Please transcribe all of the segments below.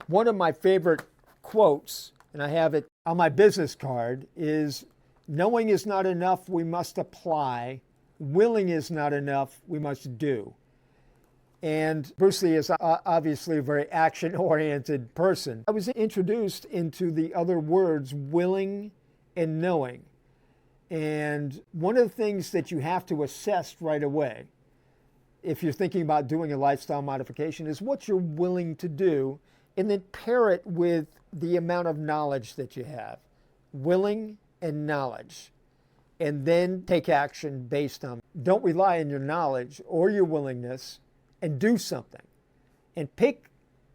One of my favorite quotes, and I have it on my business card, is knowing is not enough, we must apply. Willing is not enough, we must do. And Bruce Lee is obviously a very action-oriented person. I was introduced into the other words, willing and knowing. And one of the things that you have to assess right away, if you're thinking about doing a lifestyle modification, is what you're willing to do, and then pair it with the amount of knowledge that you have. Willing and knowledge. And then take action based on it. Don't rely on your knowledge or your willingness, and do something. And pick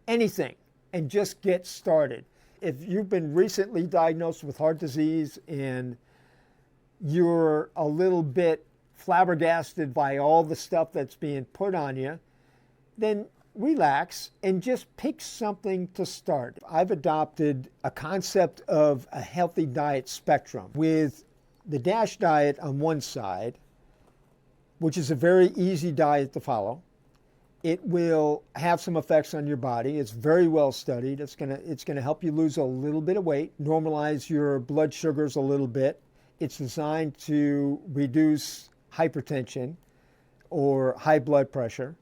anything and just get started. If you've been recently diagnosed with heart disease and you're a little bit flabbergasted by all the stuff that's being put on you, then relax and just pick something to start. I've adopted a concept of a healthy diet spectrum with the DASH diet on one side, which is a very easy diet to follow. It will have some effects on your body. It's very well studied. It's gonna help you lose a little bit of weight, normalize your blood sugars a little bit. It's designed to reduce hypertension or high blood pressure.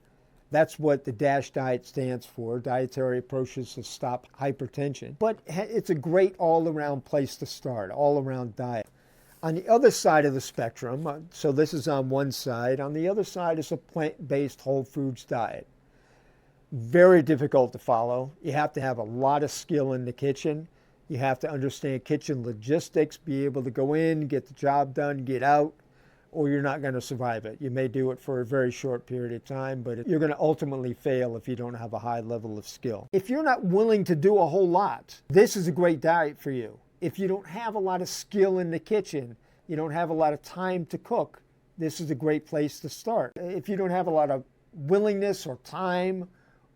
That's what the DASH diet stands for, Dietary Approaches to Stop Hypertension. But it's a great all-around place to start, all-around diet. On the other side of the spectrum, so this is on one side, on the other side is a plant-based whole foods diet. Very difficult to follow. You have to have a lot of skill in the kitchen. You have to understand kitchen logistics, be able to go in, get the job done, get out, or you're not going to survive it. You may do it for a very short period of time, but you're going to ultimately fail if you don't have a high level of skill. If you're not willing to do a whole lot, this is a great diet for you. If you don't have a lot of skill in the kitchen, you don't have a lot of time to cook, this is a great place to start. If you don't have a lot of willingness or time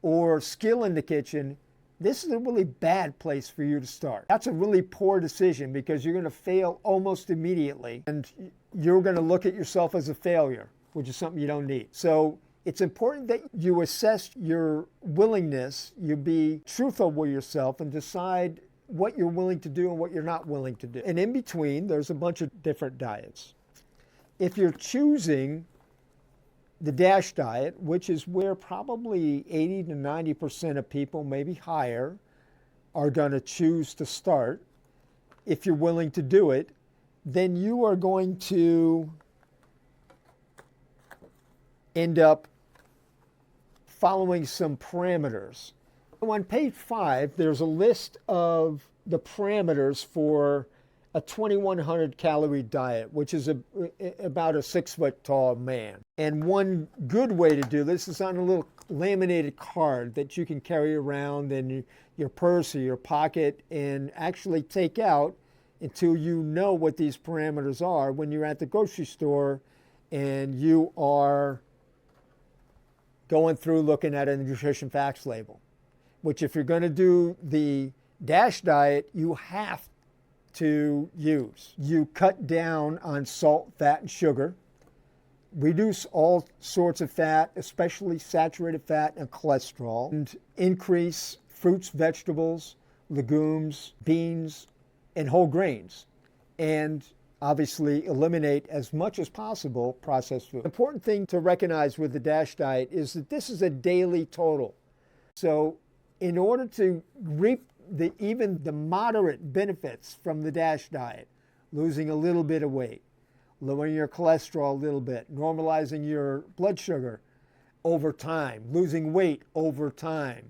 or skill in the kitchen, this is a really bad place for you to start. That's a really poor decision because you're going to fail almost immediately and you're going to look at yourself as a failure, which is something you don't need. So it's important that you assess your willingness, you be truthful with yourself and decide what you're willing to do and what you're not willing to do. And in between, there's a bunch of different diets. If you're choosing the DASH diet, which is where probably 80 to 90% of people, maybe higher, are going to choose to start, if you're willing to do it, then you are going to end up following some parameters. On page 5, there's a list of the parameters for a 2,100 calorie diet, which is about a 6-foot-tall man. And one good way to do this is on a little laminated card that you can carry around in your purse or your pocket and actually take out until you know what these parameters are when you're at the grocery store and you are going through looking at a nutrition facts label, which if you're going to do the DASH diet, you have to use. You cut down on salt, fat, and sugar. Reduce all sorts of fat, especially saturated fat and cholesterol. And increase fruits, vegetables, legumes, beans, and whole grains. And obviously eliminate as much as possible processed food. The important thing to recognize with the DASH diet is that this is a daily total. So in order to reap even the moderate benefits from the DASH diet, losing a little bit of weight, lowering your cholesterol a little bit, normalizing your blood sugar over time, losing weight over time,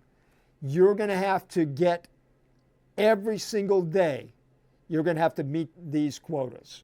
you're going to have to get every single day, you're going to have to meet these quotas.